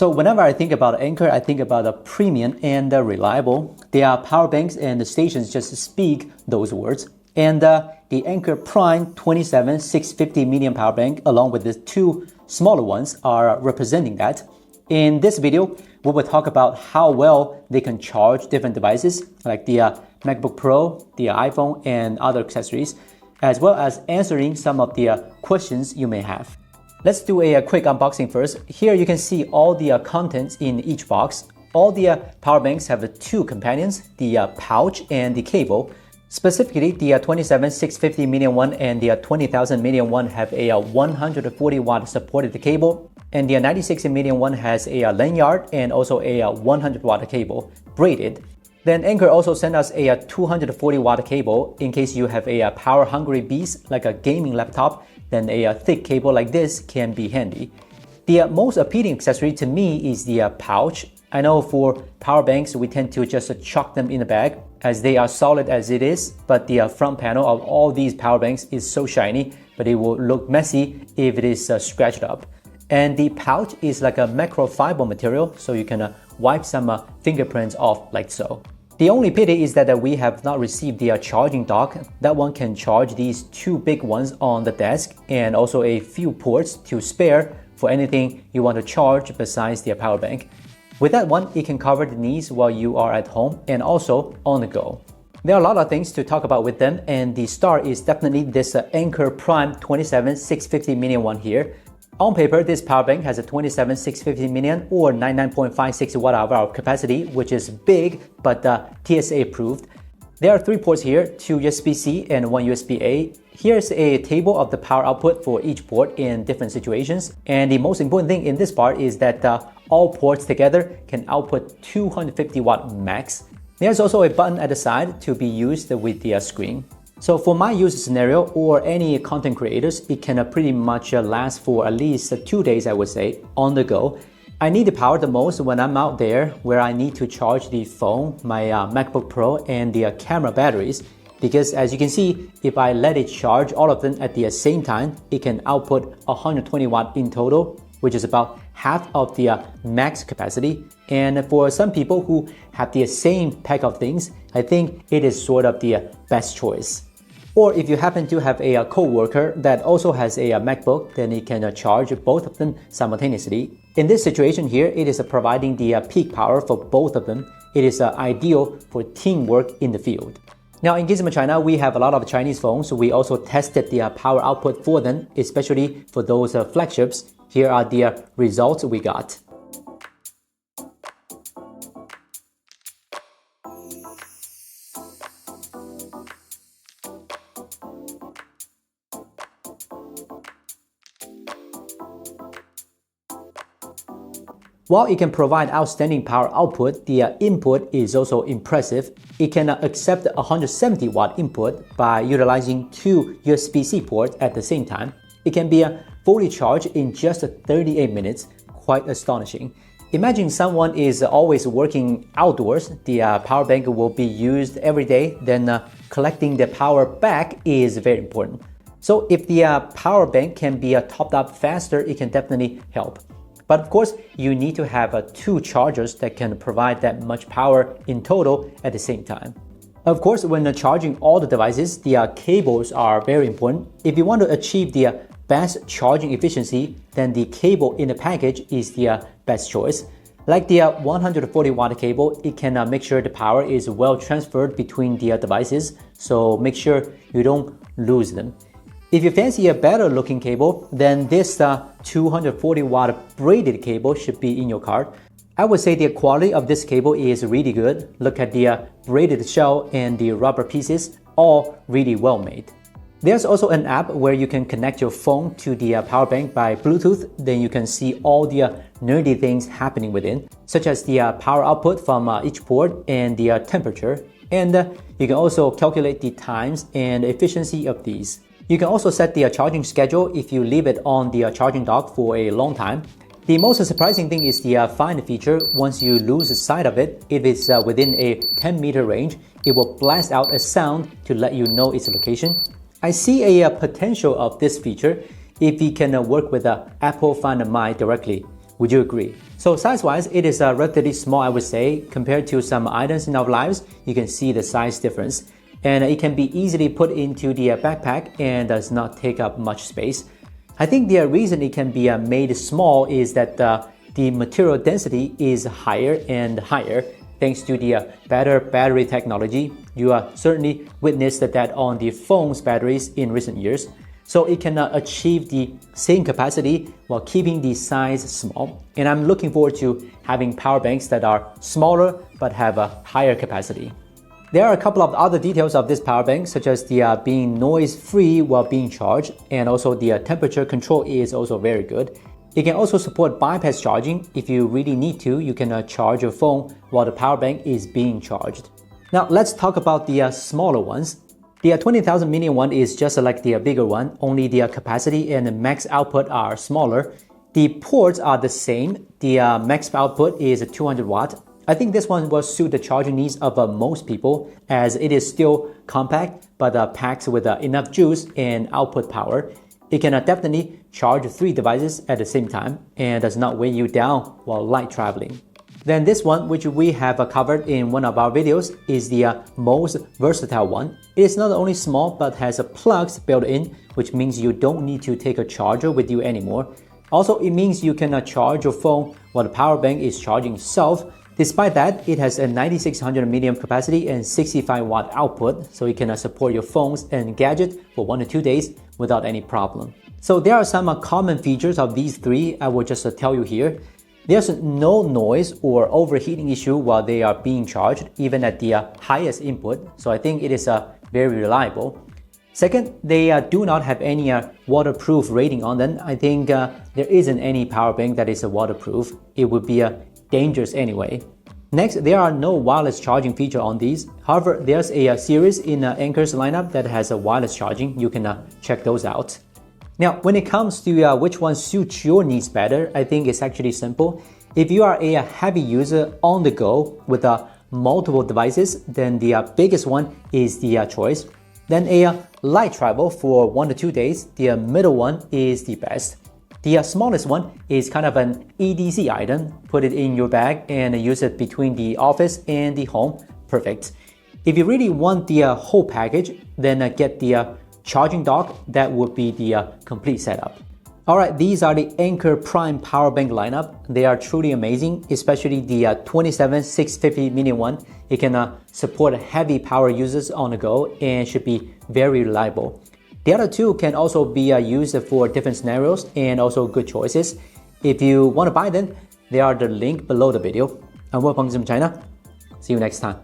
So whenever I think about Anker, I think about a premium and reliable. They are power banks and the stations just speak those words. And the Anker Prime 27650 medium power bank along with the two smaller ones are representing that. In this video, we will talk about how well they can charge different devices like the MacBook Pro, the iPhone, and other accessories, as well as answering some of the questions you may have. Let's do a quick unboxing first. Here you can see all the contents in each box. All the power banks have two companions, the pouch and the cable. Specifically, the 27650 million one and the 20,000 million one have a 140 watt supported cable, and the 96 million one has a lanyard and also a 100 watt cable, braided. Then Anker also sent us a 240 watt cable in case you have a power hungry beast like a gaming laptop. Then a thick cable like this can be handy. The most appealing accessory to me is the pouch. I know for power banks we tend to just chuck them in the bag as they are solid as it is, but the front panel of all these power banks is so shiny, but it will look messy if it is scratched up. And the pouch is like a microfiber material, so you can wipe some fingerprints off like so. The only pity is that we have not received the charging dock. That one can charge these two big ones on the desk and also a few ports to spare for anything you want to charge besides the power bank. With that one, it can cover the needs while you are at home and also on the go. There are a lot of things to talk about with them, and the star is definitely this Anker Prime 27650 million one here. On paper, this power bank has a 27650 million or 99.56 watt-hour of capacity, which is big but TSA approved. There are three ports here, two USB-C and one USB-A. Here's a table of the power output for each port in different situations. And the most important thing in this part is that all ports together can output 250 watt max. There's also a button at the side to be used with the screen. So for my use scenario or any content creators, it can pretty much last for at least 2 days, I would say, on the go. I need the power the most when I'm out there where I need to charge the phone, my MacBook Pro, and the camera batteries. Because as you can see, if I let it charge all of them at the same time, it can output 120 watt in total, which is about half of the max capacity. And for some people who have the same pack of things, I think it is sort of the best choice. Or if you happen to have a co-worker that also has a MacBook, then it can charge both of them simultaneously. In this situation here, it is providing the peak power for both of them. It is ideal for teamwork in the field. Now in Gizmochina, we have a lot of Chinese phones, so we also tested the power output for them, especially for those flagships. Here are the results we got. While it can provide outstanding power output, the input is also impressive. It can accept 170 watt input by utilizing two USB-C ports at the same time. It can be fully charged in just 38 minutes, quite astonishing. Imagine someone is always working outdoors, the power bank will be used every day, then collecting the power back is very important. So if the power bank can be topped up faster, it can definitely help. But of course, you need to have two chargers that can provide that much power in total at the same time. Of course, when charging all the devices, the cables are very important. If you want to achieve the best charging efficiency, then the cable in the package is the best choice. Like the 140 watt cable, it can make sure the power is well transferred between the devices, so make sure you don't lose them. If you fancy a better looking cable, then this 240 watt braided cable should be in your cart. I would say the quality of this cable is really good. Look at the braided shell and the rubber pieces, all really well made. There's also an app where you can connect your phone to the power bank by Bluetooth. Then you can see all the nerdy things happening within, such as the power output from each port and the temperature. And you can also calculate the times and efficiency of these. You can also set the charging schedule if you leave it on the charging dock for a long time. The most surprising thing is the find feature. Once you lose sight of it, if it's within a 10-meter range, it will blast out a sound to let you know its location. I see a potential of this feature if we can work with Apple Find My directly. Would you agree? So size-wise, it is relatively small, I would say. Compared to some items in our lives, you can see the size difference. And it can be easily put into the backpack and does not take up much space. I think the reason it can be made small is that the material density is higher and higher thanks to the better battery technology. You certainly witnessed that on the phone's batteries in recent years. So it can achieve the same capacity while keeping the size small. And I'm looking forward to having power banks that are smaller but have a higher capacity. There are a couple of other details of this power bank, such as the being noise-free while being charged, and also the temperature control is also very good. It can also support bypass charging. If you really need to, you can charge your phone while the power bank is being charged. Now let's talk about the smaller ones. The 20,000 million one is just like the bigger one, only the capacity and the max output are smaller. The ports are the same. The max output is 200 watt. I think this one will suit the charging needs of most people, as it is still compact but packed with enough juice and output power. It can definitely charge 3 devices at the same time and does not weigh you down while light traveling. Then this one, which we have covered in one of our videos, is the most versatile one. It is not only small but has plugs built in, which means you don't need to take a charger with you anymore. Also, it means you can charge your phone while the power bank is charging itself. Despite that, it has a 9600 milliamp capacity and 65 watt output, so it can support your phones and gadgets for 1 to 2 days without any problem. So there are some common features of these three I will just tell you here. There's no noise or overheating issue while they are being charged, even at the highest input, so I think it is very reliable. Second, they do not have any waterproof rating on them. I think there isn't any power bank that is waterproof. It would be dangerous anyway. Next, there are no wireless charging feature on these. However, there's a series in Anker's lineup that has a wireless charging. You can check those out. Now, when it comes to which one suits your needs better, I think it's actually simple. If you are a heavy user on the go with multiple devices, then the biggest one is the choice. Then a light travel for 1 to 2 days, the middle one is the best. The smallest one is kind of an EDC item. Put it in your bag and use it between the office and the home. Perfect. If you really want the whole package, then get the charging dock. That would be the complete setup. Alright, these are the Anker Prime Power Bank lineup. They are truly amazing, especially the 27650 million one. It can support heavy power users on the go and should be very reliable. The other two can also be used for different scenarios and also good choices. If you want to buy them, they are the link below the video. I'm Gizmochina. See you next time.